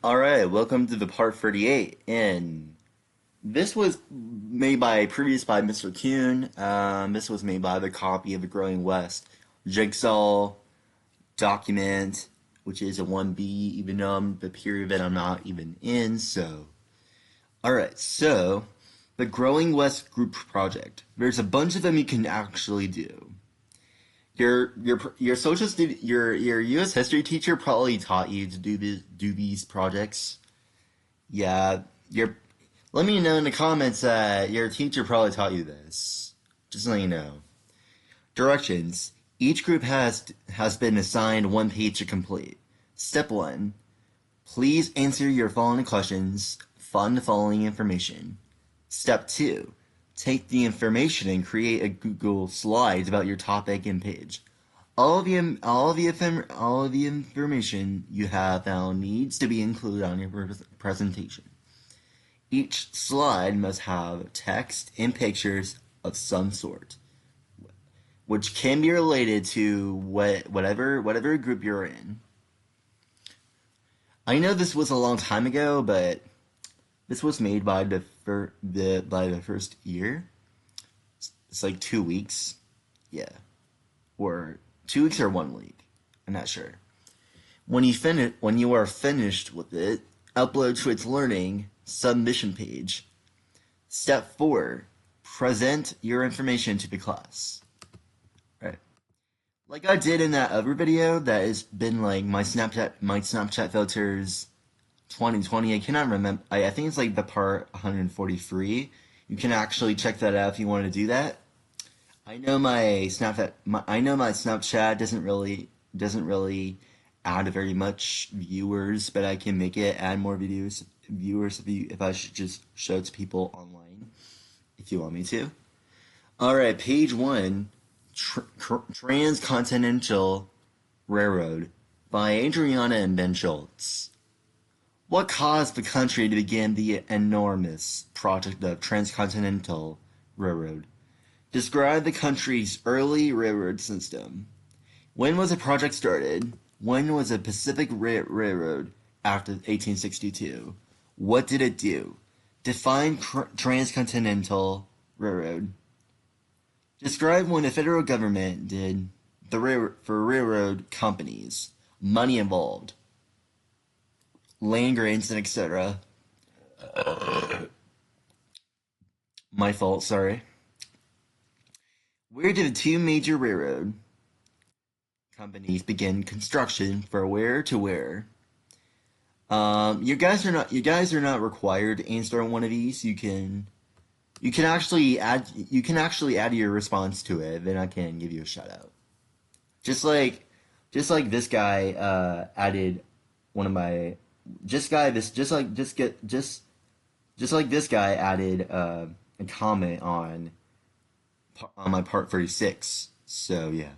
Alright, welcome to the part 38, and this was made by Mr. Kuhn. This was made by the copy of the Growing West Jigsaw document, which is a 1B, even though the period that I'm not even in, so. Alright, so, the Growing West group project. There's a bunch of them you can actually do. Your U.S. history teacher probably taught you to do these projects. Yeah, your let me know in the comments that your teacher probably taught you this. Just let you know. Directions. Each group has been assigned one page to complete. Step 1. Please answer your following questions. Find the following information. Step 2. Take the information and create a Google Slides about your topic and page. All of the information you have found needs to be included on your presentation. Each slide must have text and pictures of some sort, which can be related to whatever group you're in. I know this was a long time ago, but this was made by the first year. It's like 2 weeks, yeah, or 2 weeks or 1 week. I'm not sure. When you are finished with it, upload to its learning submission page. Step 4. Present your information to the class. Right. Like I did in that other video that has been like my Snapchat filters 2020. I cannot remember. I think it's like the part 143. You can actually check that out if you want to do that. I know my Snapchat doesn't really add very much viewers, but I can make it add more viewers if I should just show it to people online, if you want me to. Alright, page 1, Transcontinental Railroad by Adriana and Ben Schultz. What caused the country to begin the enormous project of Transcontinental Railroad? Describe the country's early railroad system. When was the project started? When was the Pacific Railroad after 1862? What did it do? Define Transcontinental Railroad. Describe when the federal government did for railroad companies. Money involved. Land grants and etc. My fault, sorry. Where did the two major railroad companies begin construction for where to where? You guys are not required to answer one of these. You can actually add your response to it, then I can give you a shout out. Just like this guy added one of my just like this guy added a comment on my part 36. So yeah.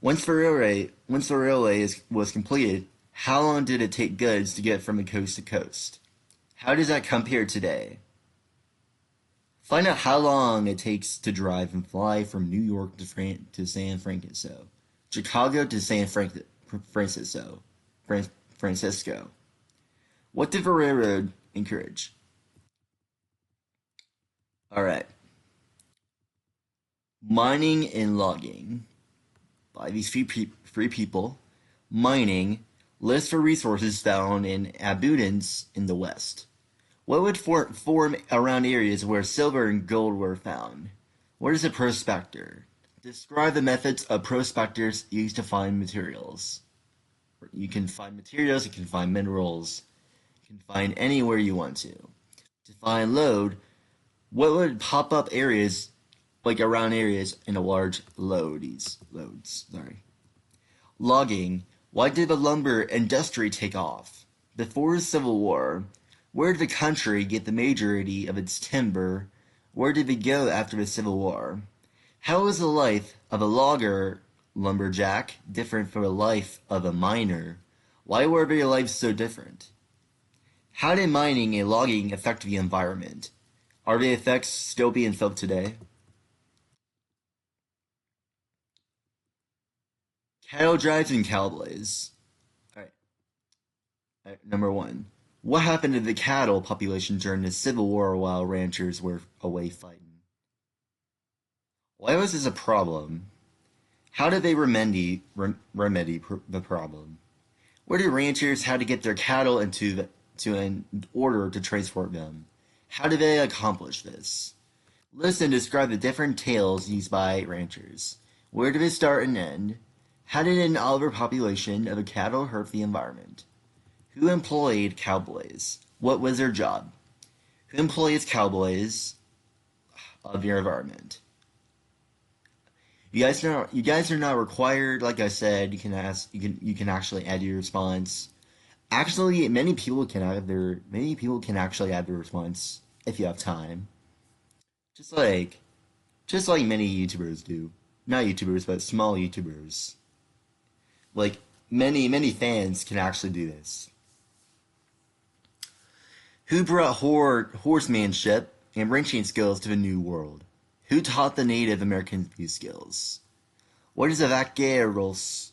Once the railway was completed, how long did it take goods to get from the coast to coast? How does that compare today? Find out how long it takes to drive and fly from New York to San Francisco, Chicago to San Francisco. What did the railroad encourage? Alright. Mining and logging. By these three people. Mining. List for resources found in abundance in the West. What would form around areas where silver and gold were found? What is a prospector? Describe the methods of prospectors used to find materials. You can find materials, you can find minerals, you can find anywhere you want to. Define load. What would pop up areas, like around areas in a large loads? Sorry. Logging. Why did the lumber industry take off? Before the Civil War, where did the country get the majority of its timber? Where did it go after the Civil War? How was the life of a lumberjack different from the life of a miner? Why were their lives so different? How did mining and logging affect the environment? Are the effects still being felt today? Cattle drives and cowboys. Alright. Number one, what happened to the cattle population during the Civil War while ranchers were away fighting? Why was this a problem? How did they remedy the problem? Where did ranchers had to get their cattle in order to transport them? How did they accomplish this? List and describe the different tales used by ranchers. Where did it start and end? How did an overpopulation of cattle hurt the environment? Who employed cowboys? What was their job? Who employs cowboys of your environment? You guys are not required. Like I said, you can actually add your response. Actually, many people can actually add their response if you have time. Just like just like many YouTubers do. Not YouTubers, but small YouTubers. Like many fans can actually do this. Who brought horsemanship and ranching skills to the New World? Who taught the Native Americans these skills? What is a vaqueros?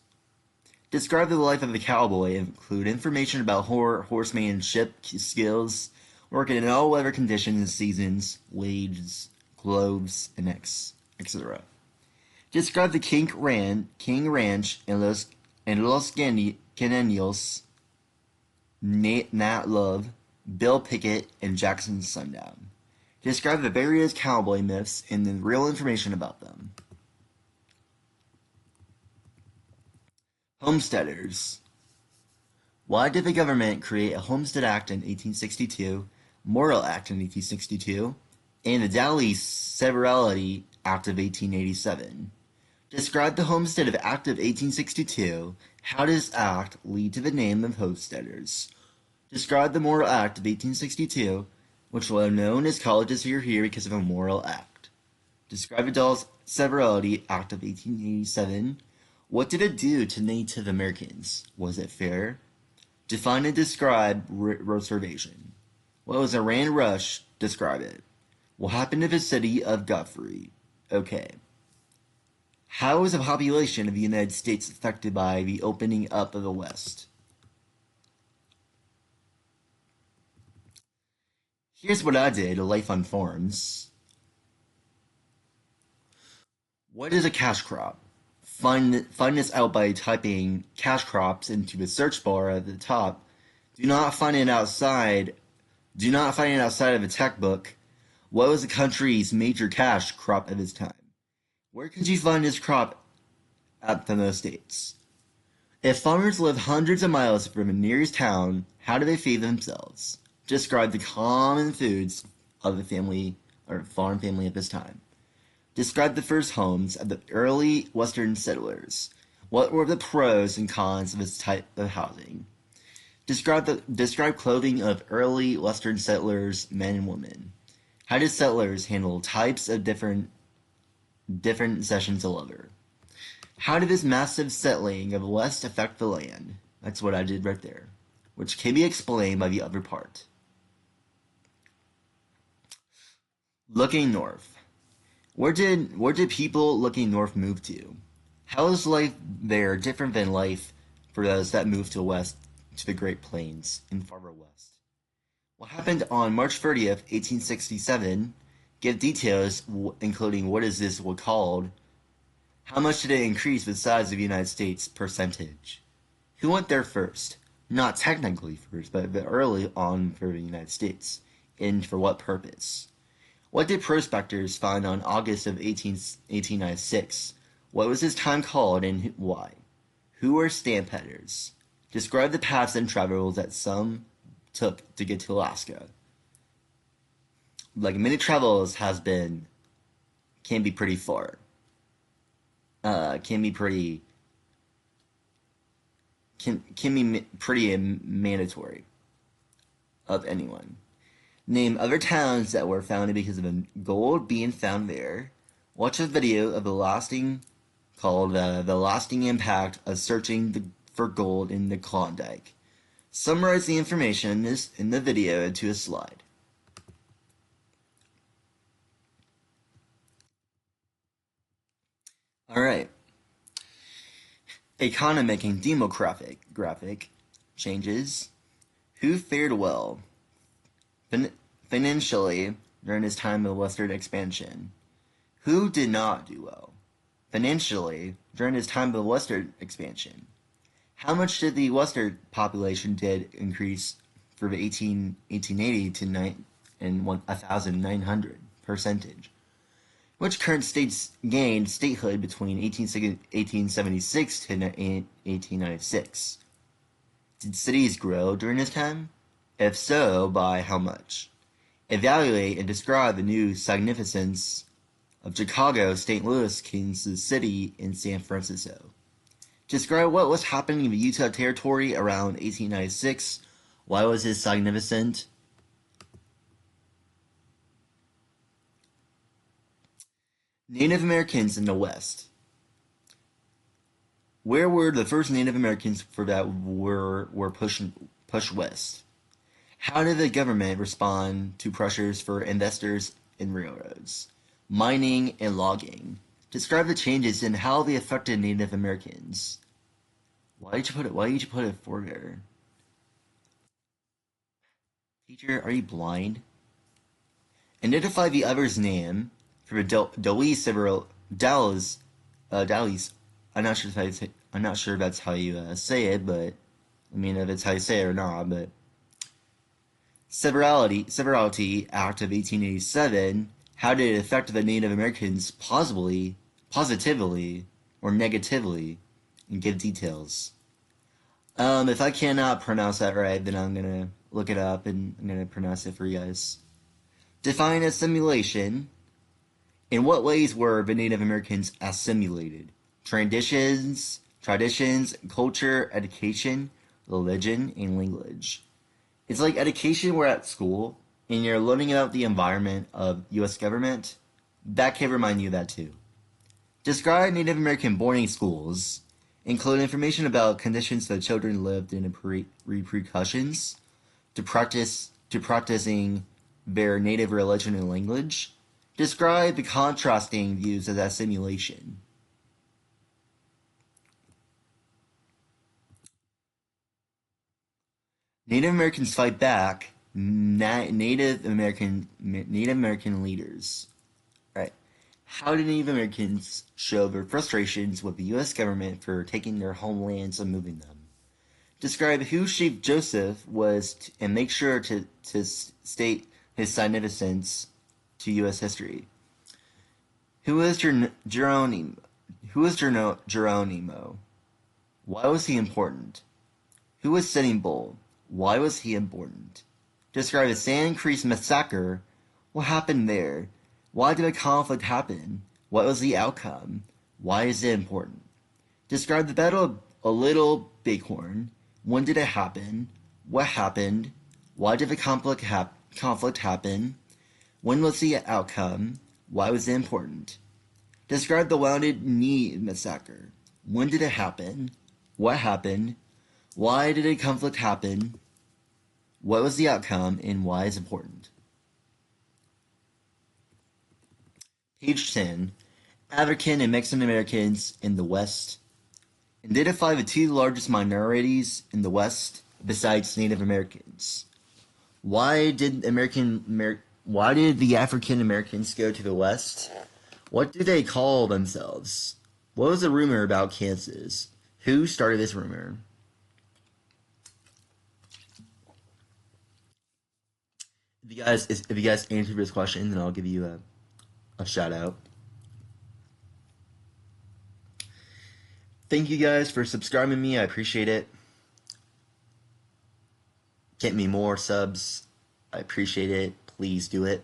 Describe the life of a cowboy and include information about horsemanship skills, working in all weather conditions, seasons, wages, clothes, and etc. Describe the King Ranch and Los Canelos, Nat Love, Bill Pickett, and Jackson Sundown. Describe the various cowboy myths and the real information about them. Homesteaders. Why did the government create a Homestead Act in 1862, Morrill Act in 1862, and the Daly Severalty Act of 1887? Describe the Homestead Act of 1862. How does this act lead to the name of homesteaders? Describe the Morrill Act of 1862, which were known as colleges are here because of a Morrill Act. Describe the Daly Severalty Act of 1887. What did it do to Native Americans? Was it fair? Define and describe reservation. What was a Rand Rush? Describe it. What happened to the city of Guthrie? Okay. How was the population of the United States affected by the opening up of the West? Here's what I did, Life on Farms. What is a cash crop? Find this out by typing cash crops into the search bar at the top. Do not find it outside. Do not find it outside of a textbook. What was the country's major cash crop at this time? Where could you find this crop at the States? If farmers lived hundreds of miles from the nearest town, how do they feed themselves? Describe the common foods of the family or farm family at this time. Describe the first homes of the early Western settlers. What were the pros and cons of this type of housing? Describe clothing of early Western settlers, men and women. How did settlers handle types of different sessions of labor? How did this massive settling of the West affect the land? That's what I did right there, which can be explained by the other part. Looking north. Where did people looking north move to? How is life there different than life for those that moved to west to the Great Plains and farther west? What happened on March 30th, 1867? Give details, including what is this called? How much did it increase the size of the United States percentage? Who went there first? Not technically first, but early on for the United States. And for what purpose? What did prospectors find on August of 1896? What was his time called and why? Who were stampeders? Describe the paths and travels that some took to get to Alaska. Like many travels can be pretty far. Can be pretty mandatory of anyone. Name other towns that were founded because of gold being found there. Watch a video of the lasting impact of searching for gold in the Klondike. Summarize the information in the video into a slide. Alright. Economic and demographic changes. Who fared well fin- financially during his time of Western expansion? Who did not do well financially during his time of Western expansion? How much did the Western population did increase from 1880 to 1,900 percentage? Which current states gained statehood between 1876 to 1896? Did cities grow during this time? If so, by how much? Evaluate and describe the new significance of Chicago, St. Louis, Kansas City, and San Francisco. Describe what was happening in the Utah Territory around 1896. Why was it significant? Native Americans in the West. Where were the first Native Americans for that were pushed west? How did the government respond to pressures for investors in railroads, mining, and logging? Describe the changes and how they affected Native Americans. Why did you put it for there? Teacher, are you blind? Identify the other's name for Dallas. I'm not sure if that's how you say it, but I mean if it's how you say it or not. But Severalty Act of 1887. How did it affect the Native Americans positively, or negatively? And give details. If I cannot pronounce that right, then I'm gonna look it up and I'm gonna pronounce it for you guys. Define assimilation. In what ways were the Native Americans assimilated? Traditions, culture, education, religion, and language. It's like education, we're at school, and you're learning about the environment of U.S. government. That can remind you of that too. Describe Native American boarding schools. Include information about conditions that children lived in and repercussions to practicing their native religion and language. Describe the contrasting views of assimilation. Native Americans fight back. Native American leaders. Right. How did Native Americans show their frustrations with the U.S. government for taking their homelands and moving them? Describe who Chief Joseph was and make sure to state his significance to U.S. history. Who is Geronimo? Geronimo? Why was he important? Who was Sitting Bull? Why was he important? Describe the Sand Creek Massacre. What happened there? Why did a conflict happen? What was the outcome? Why is it important? Describe the Battle of a Little Bighorn. When did it happen? What happened? Why did the conflict happen? When was the outcome? Why was it important? Describe the Wounded Knee Massacre. When did it happen? What happened? Why did a conflict happen? What was the outcome, and why is it important? Page 10. African and Mexican Americans in the West. Identify the two largest minorities in the West besides Native Americans. Why did the African Americans go to the West? What do they call themselves? What was the rumor about Kansas? Who started this rumor? If you guys answer this question, then I'll give you a shout out. Thank you guys for subscribing to me. I appreciate it. Get me more subs. I appreciate it. Please do it.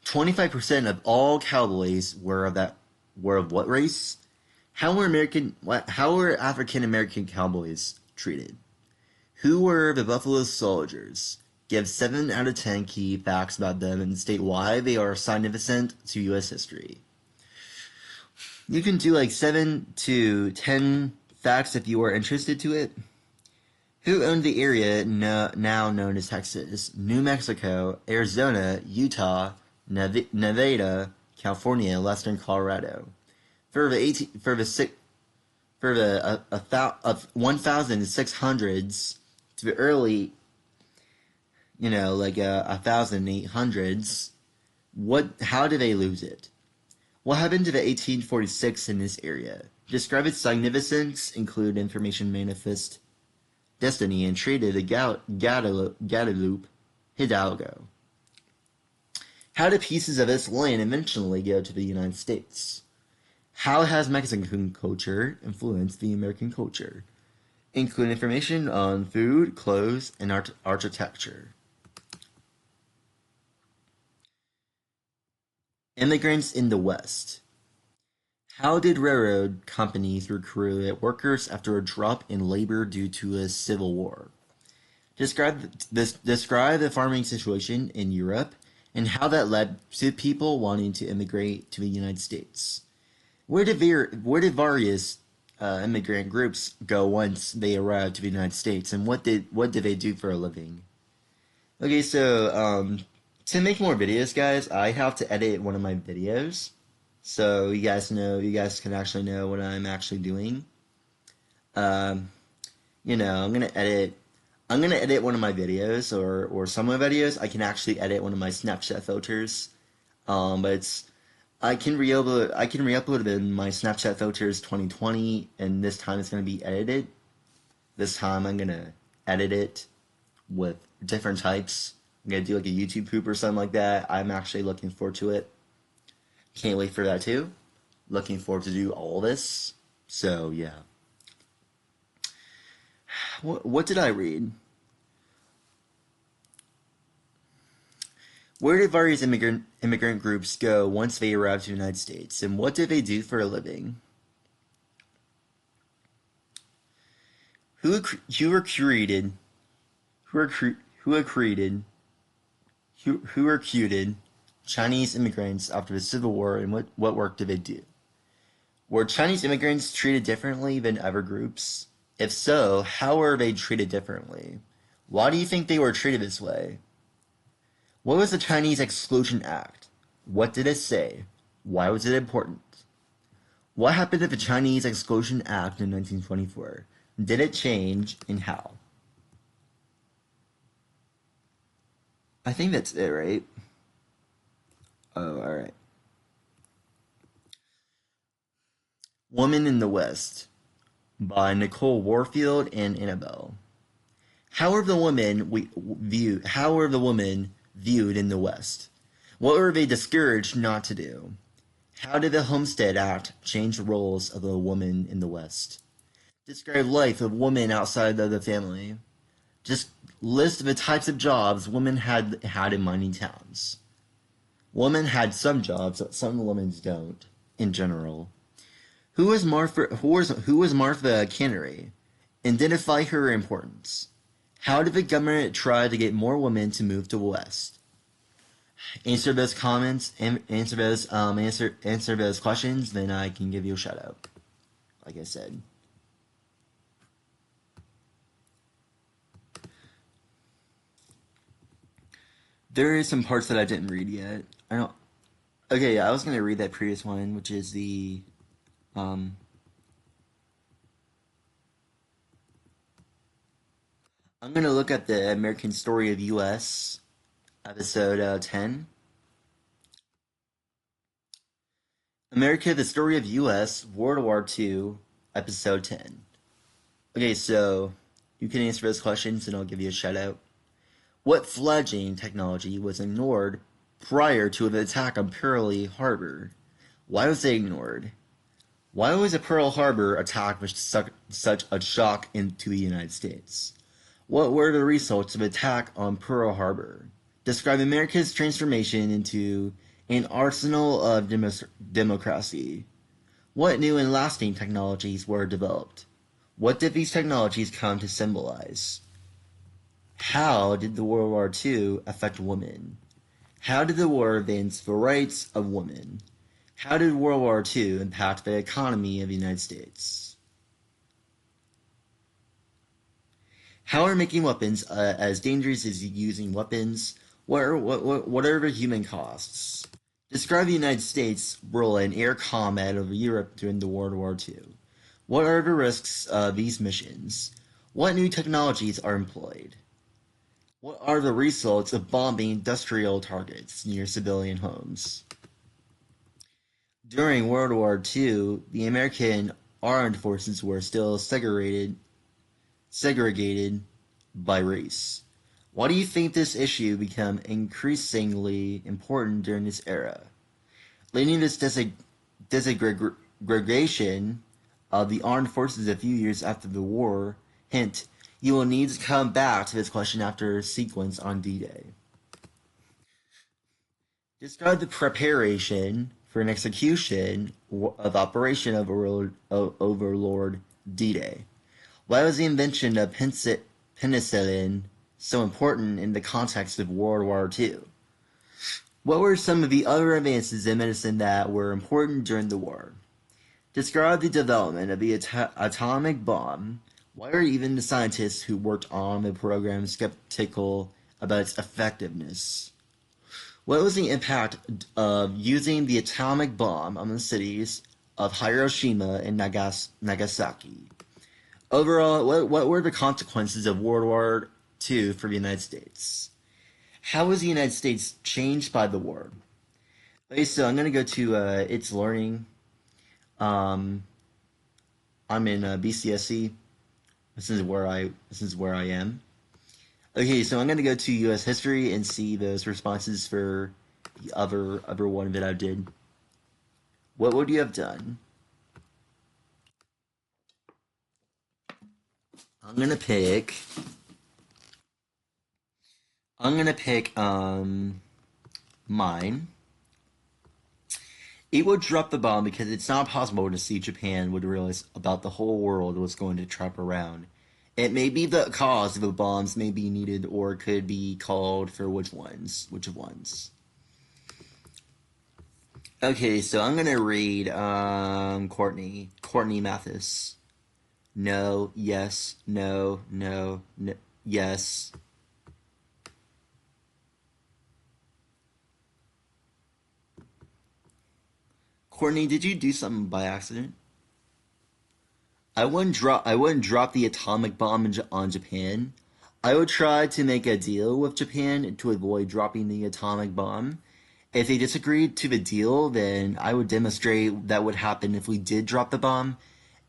25% of all Cowboys were of what race? How were African American Cowboys treated? Who were the Buffalo Soldiers? Give 7 out of 10 key facts about them and state why they are significant to U.S. history. You can do like 7 to 10 facts if you are interested to it. Who owned the area now known as Texas, New Mexico, Arizona, Utah, Nevada, California, and Western Colorado? For the for the 1600s to the early, like 1800s. How did they lose it? What happened to the 1846 in this area? Describe its significance, include information manifest destiny, and treated the Guadalupe Hidalgo. How did pieces of this land eventually go to the United States? How has Mexican culture influenced the American culture? Include information on food, clothes, and architecture. Immigrants in the West. How did railroad companies recruit workers after a drop in labor due to a civil war? Describe the farming situation in Europe and how that led to people wanting to immigrate to the United States. Where did various immigrant groups go once they arrived to the United States, and what did they do for a living? Okay, so to make more videos, guys, I have to edit one of my videos, so you guys can actually know what I'm actually doing. I'm gonna edit one of my videos, or some of my videos. I can actually edit one of my Snapchat filters, but I can re-upload it in my Snapchat filters 2020, and this time it's gonna be edited. This time I'm gonna edit it with different types. I'm gonna do like a YouTube poop or something like that. I'm actually looking forward to it. Can't wait for that too. Looking forward to do all this. So yeah. What did I read? Where did various immigrant groups go once they arrived to the United States, and what did they do for a living? Who recruited Chinese immigrants after the Civil War, and what work did they do? Were Chinese immigrants treated differently than other groups? If so, how were they treated differently? Why do you think they were treated this way? What was the Chinese Exclusion Act? What did it say? Why was it important? What happened to the Chinese Exclusion Act in 1924? Did it change, and how? I think that's it, right? Oh, alright. Woman in the West by Nicole Warfield and Annabelle. How were the women viewed in the West? What were they discouraged not to do? How did the Homestead Act change the roles of the woman in the West? Describe life of women outside of the family. Just list the types of jobs women had in mining towns. Women had some jobs that some women don't, in general. Who was Martha Cannery? Identify her importance. How did the government try to get more women to move to the West? Answer those comments and answer those questions, then I can give you a shout out. Like I said. There is some parts that I didn't read yet. Okay, yeah, I was gonna read that previous one, which is the I'm gonna look at the American Story of U.S. episode 10. America, the Story of U.S. World War II, episode 10. Okay, so you can answer those questions and I'll give you a shout out. What fledgling technology was ignored prior to the attack on Pearl Harbor? Why was it ignored? Why was the Pearl Harbor attack such a shock to the United States? What were the results of the attack on Pearl Harbor? Describe America's transformation into an arsenal of democracy. What new and lasting technologies were developed? What did these technologies come to symbolize? How did the World War II affect women? How did the war advance the rights of women? How did World War II impact the economy of the United States? How are making weapons as dangerous as using weapons? What are the human costs? Describe the United States' role in air combat over Europe during the World War II. What are the risks of these missions? What new technologies are employed? What are the results of bombing industrial targets near civilian homes? During World War II, the American armed forces were still segregated by race. Why do you think this issue became increasingly important during this era, leading to this disaggregation of the armed forces a few years after the war? Hint, you will need to come back to this question after sequence on D-Day. Describe the preparation for an execution of Operation Overlord D-Day. Why was the invention of penicillin so important in the context of World War II? What were some of the other advances in medicine that were important during the war? Describe the development of the atomic bomb. Why are even the scientists who worked on the program skeptical about its effectiveness? What was the impact of using the atomic bomb on the cities of Hiroshima and Nagasaki? Overall, what were the consequences of World War II for the United States? How was the United States changed by the war? Okay, so I'm going to go to It's Learning. I'm in BCSC. This is where I am. Okay, so I'm going to go to U.S. history and see those responses for the other one that I did. What would you have done? I'm gonna pick. Mine. It would drop the bomb because it's not possible to see Japan would realize about the whole world was going to trap around. It may be the cause of the bombs may be needed or could be called for which of ones. Okay, so I'm gonna read Courtney Mathis. No, yes, no, no, no, yes. Courtney, did you do something by accident? I wouldn't drop the atomic bomb on Japan. I would try to make a deal with Japan to avoid dropping the atomic bomb. If they disagreed to the deal, then I would demonstrate that would happen if we did drop the bomb.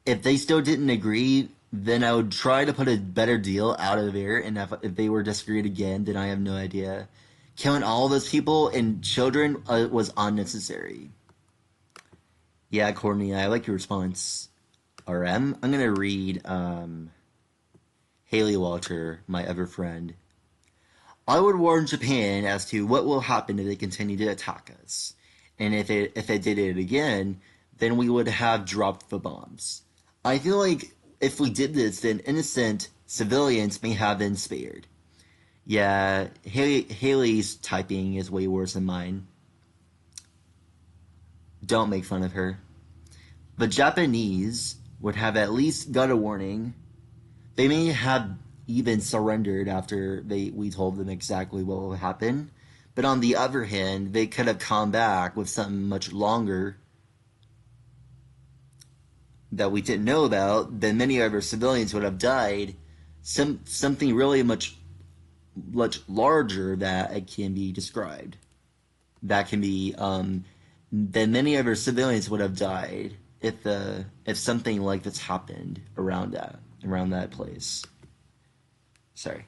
If they still didn't agree, then I would try to put a better deal out of there. And if they were disagreed again, then I have no idea. Killing all those people and children was unnecessary. Yeah, Courtney, I like your response. I'm gonna read Haley Walter, my ever friend. I would warn Japan as to what will happen if they continue to attack us, and if they did it again, then we would have dropped the bombs. I feel like if we did this, then innocent civilians may have been spared. Yeah, Haley's typing is way worse than mine. Don't make fun of her. The Japanese would have at least got a warning. They may have even surrendered after we told them exactly what will happen. But on the other hand, they could have come back with something much longer that we didn't know about. Then many of our civilians would have died. Something really much larger that it can be described. That can be then many of our civilians would have died if something like this happened around that place. Sorry.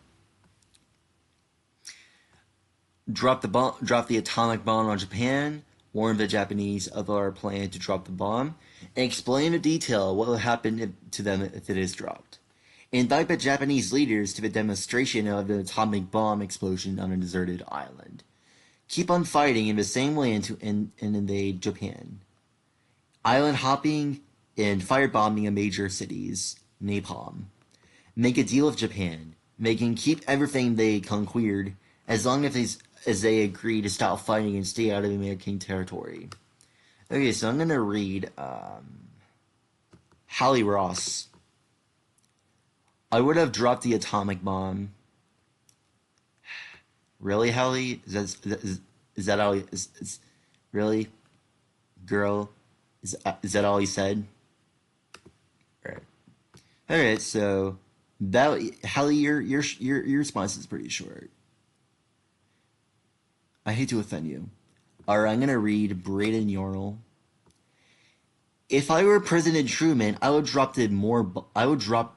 Drop the atomic bomb on Japan. Warn the Japanese of our plan to drop the bomb, and explain in detail what will happen to them if it is dropped. Invite the Japanese leaders to the demonstration of the atomic bomb explosion on a deserted island. Keep on fighting in the same way and invade Japan. Island hopping and firebombing of major cities. Napalm. Make a deal with Japan. They can keep everything they conquered as long as they agree to stop fighting and stay out of American territory. Okay, so I'm gonna read Hallie Ross. I would have dropped the atomic bomb. Really, Hallie? Is that all? Really, girl? Is that all you said? All right, so that Hallie, your response is pretty short. I hate to offend you. All right, I'm gonna read Braden Yarnell. If I were President Truman, I would drop it more. I would dropped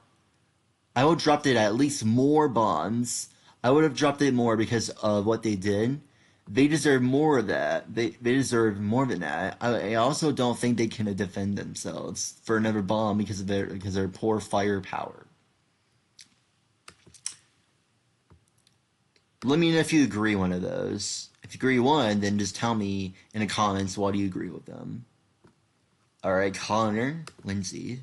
it at least more bombs. I would have dropped it more because of what they did. They deserve more of that. They deserve more than that. I also don't think they can defend themselves for another bomb because of their poor firepower. Let me know if you agree one of those. If you agree one, then just tell me in the comments why do you agree with them. All right, Connor, Lindsay.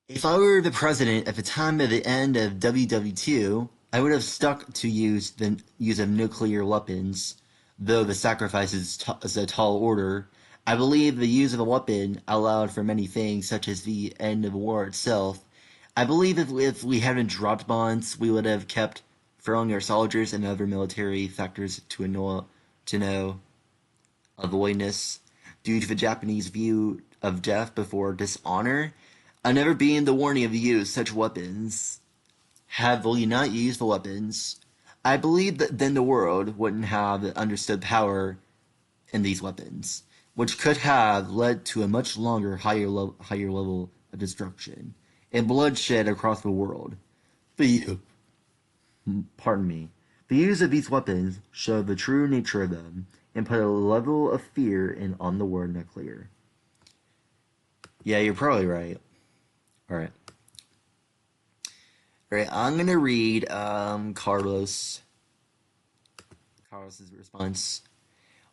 If I were the president at the time of the end of WW2, I would have stuck to use the use of nuclear weapons, though the sacrifice is a tall order. I believe the use of a weapon allowed for many things, such as the end of war itself. I believe if we hadn't dropped bombs, we would have kept throwing our soldiers and other military factors to no avoidance due to the Japanese view of death before dishonor. I never been the warning of the use such weapons. Had we not used the weapons, I believe that then the world wouldn't have understood power in these weapons, which could have led to a much longer, higher level of destruction and bloodshed across the world. The pardon me. The use of these weapons showed the true nature of them and put a level of fear in on the word nuclear. Yeah, you're probably right. All right. All right, I'm gonna read Carlos's response.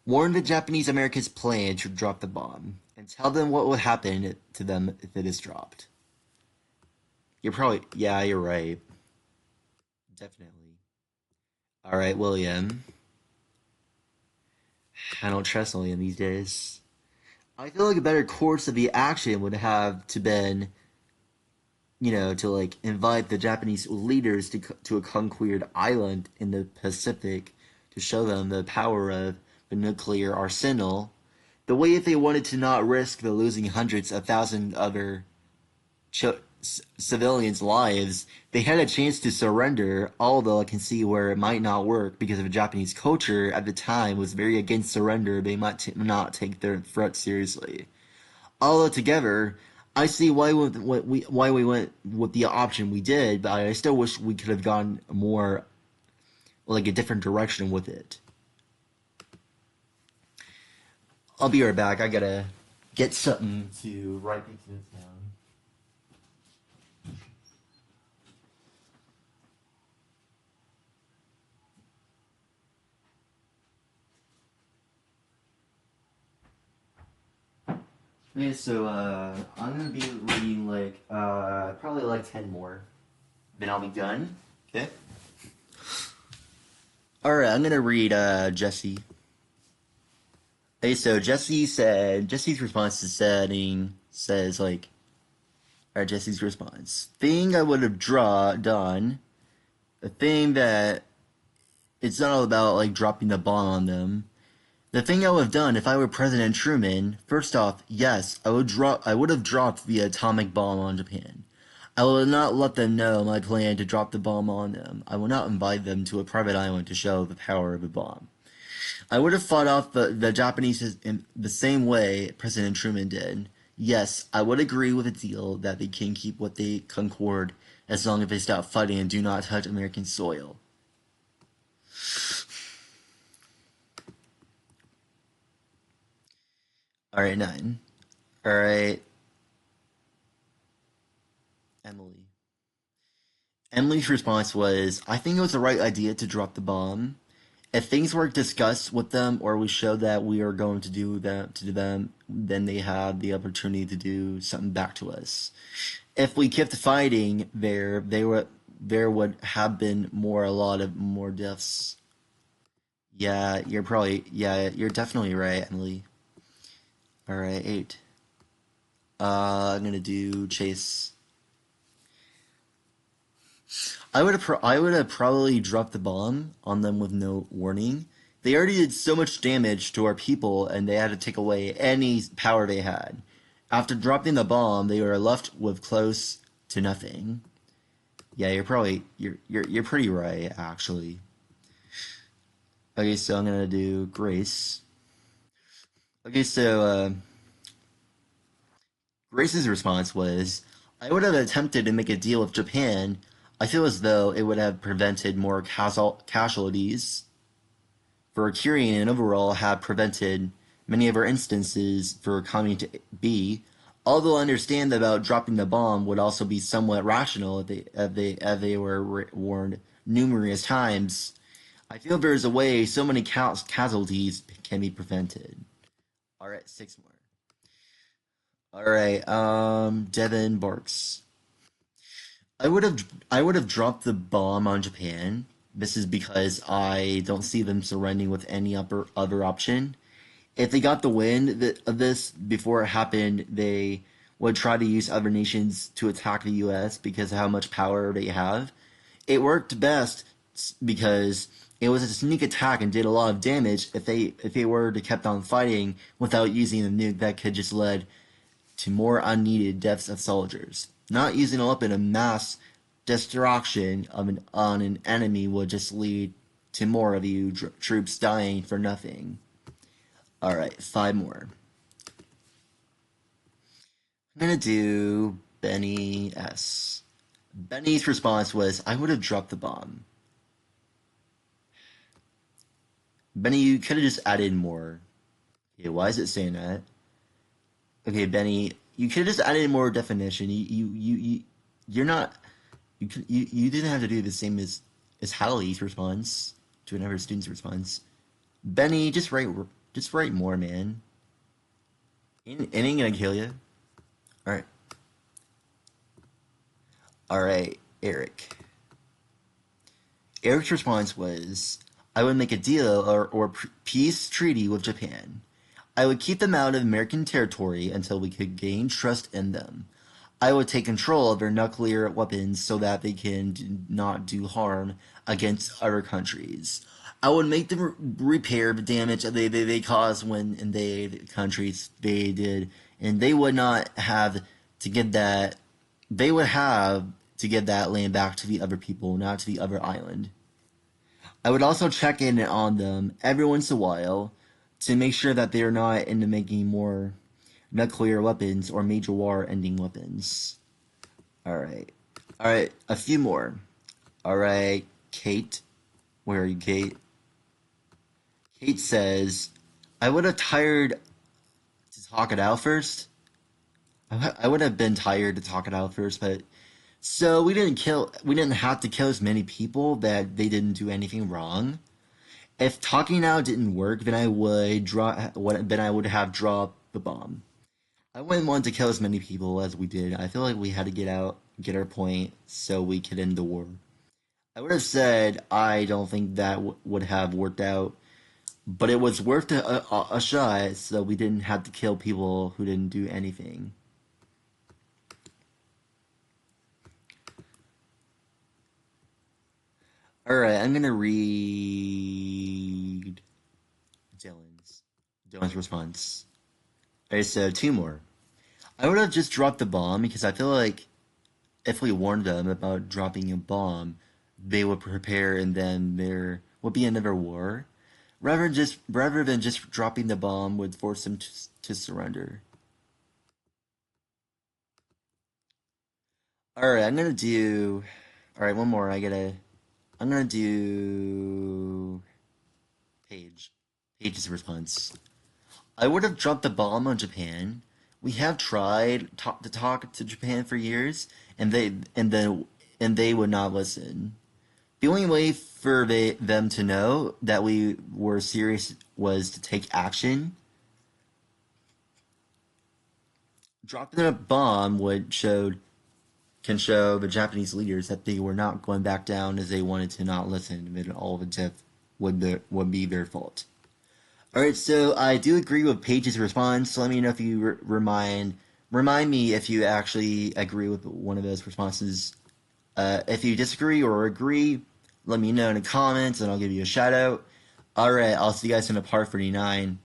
Warn the Japanese Americans' plan to drop the bomb, and tell them what would happen to them if it is dropped. You're right. Definitely. All right, William. I don't trust William these days. I feel like a better course of the action would have to been, to like invite the Japanese leaders to a conquered island in the Pacific to show them the power of the nuclear arsenal. The way if they wanted to not risk the losing hundreds of thousands other civilians' lives, they had a chance to surrender, although I can see where it might not work because of the Japanese culture at the time was very against surrender. They might not take their threat seriously. Although together, I see why we went with the option we did, but I still wish we could have gone more like a different direction with it. I'll be right back. I gotta get something to write these notes down. Okay, so I'm gonna be reading like probably like 10 more. Then I'll be done. Okay. Alright, I'm gonna read Jesse. Okay, so Jesse's response to setting says like alright, Jesse's response. Thing I would have done, a thing that it's not all about like dropping the bomb on them. The thing I would have done if I were President Truman, first off, yes, I would have dropped the atomic bomb on Japan. I will not let them know my plan to drop the bomb on them. I will not invite them to a private island to show the power of a bomb. I would have fought off the Japanese in the same way President Truman did. Yes, I would agree with a deal that they can keep what they concord as long as they stop fighting and do not touch American soil. Alright, 9. Alright, Emily. Emily's response was, I think it was the right idea to drop the bomb. If things were discussed with them or we showed that we are going to do that to them, then they had the opportunity to do something back to us. If we kept fighting there would have been a lot of more deaths. You're definitely right, Emily. Alright, 8. I'm gonna do Chase. I would have probably dropped the bomb on them with no warning. They already did so much damage to our people, and they had to take away any power they had. After dropping the bomb, they were left with close to nothing. Yeah, you're pretty right, actually. Okay, so I'm gonna do Grace. Okay, so Grace's response was, I would have attempted to make a deal with Japan. I feel as though it would have prevented more casualties for Kyrian and overall have prevented many of our instances for coming to be. Although I understand that about dropping the bomb would also be somewhat rational if they were warned numerous times. I feel there is a way so many casualties can be prevented. All right, six more. All right, Devon barks. I would have dropped the bomb on Japan. This is because I don't see them surrendering with any other option. If they got the wind of this before it happened, they would try to use other nations to attack the U.S. because of how much power they have. It worked best because it was a sneak attack and did a lot of damage. If they were to kept on fighting without using the nuke, that could just lead to more unneeded deaths of soldiers. Not using a weapon of mass destruction on an enemy would just lead to more of you troops dying for nothing. Alright, five more. I'm gonna do Benny S. Benny's response was, I would have dropped the bomb. Benny, you could have just added more. Okay, why is it saying that? Okay, Benny, you could have just added more definition. You're not. You didn't have to do the same as Hallie's response to another student's response. Benny, just write more, man. It ain't gonna kill you. All right, all right, Eric. Eric's response was, I would make a deal or peace treaty with Japan. I would keep them out of American territory until we could gain trust in them. I would take control of their nuclear weapons so that they can not do harm against other countries. I would make them repair the damage they caused when invaded countries they did, and they would not have to give that. They would have to give that land back to the other people, not to the other island. I would also check in on them every once in a while to make sure that they are not into making more nuclear weapons or major war ending weapons. Alright. Alright, a few more. Alright, Kate. Where are you, Kate? Kate says, I would have tired to talk it out first. I would have been tired to talk it out first, but so we didn't have to kill as many people that they didn't do anything wrong. If talking out didn't work, then I would have dropped the bomb. I wouldn't want to kill as many people as we did. I feel like we had to get our point, so we could end the war. I would have said I don't think that would have worked out, but it was worth a shot, so we didn't have to kill people who didn't do anything. Alright, I'm gonna read Dylan's response. Alright, so two more. I would have just dropped the bomb because I feel like if we warned them about dropping a bomb, they would prepare and then there would be another war. Rather than just dropping the bomb would force them to surrender. Alright, I'm gonna do. Alright, one more. I'm gonna do. Paige. Paige's response. I would have dropped the bomb on Japan. We have tried to talk to Japan for years, and they would not listen. The only way for them to know that we were serious was to take action. Dropping a bomb would showed can show the Japanese leaders that they were not going back down as they wanted to not listen, and all the death would be their fault. All right, so I do agree with Paige's response. Let me know if you remind me if you actually agree with one of those responses. If you disagree or agree, let me know in the comments, and I'll give you a shout out. All right, I'll see you guys in the part 39.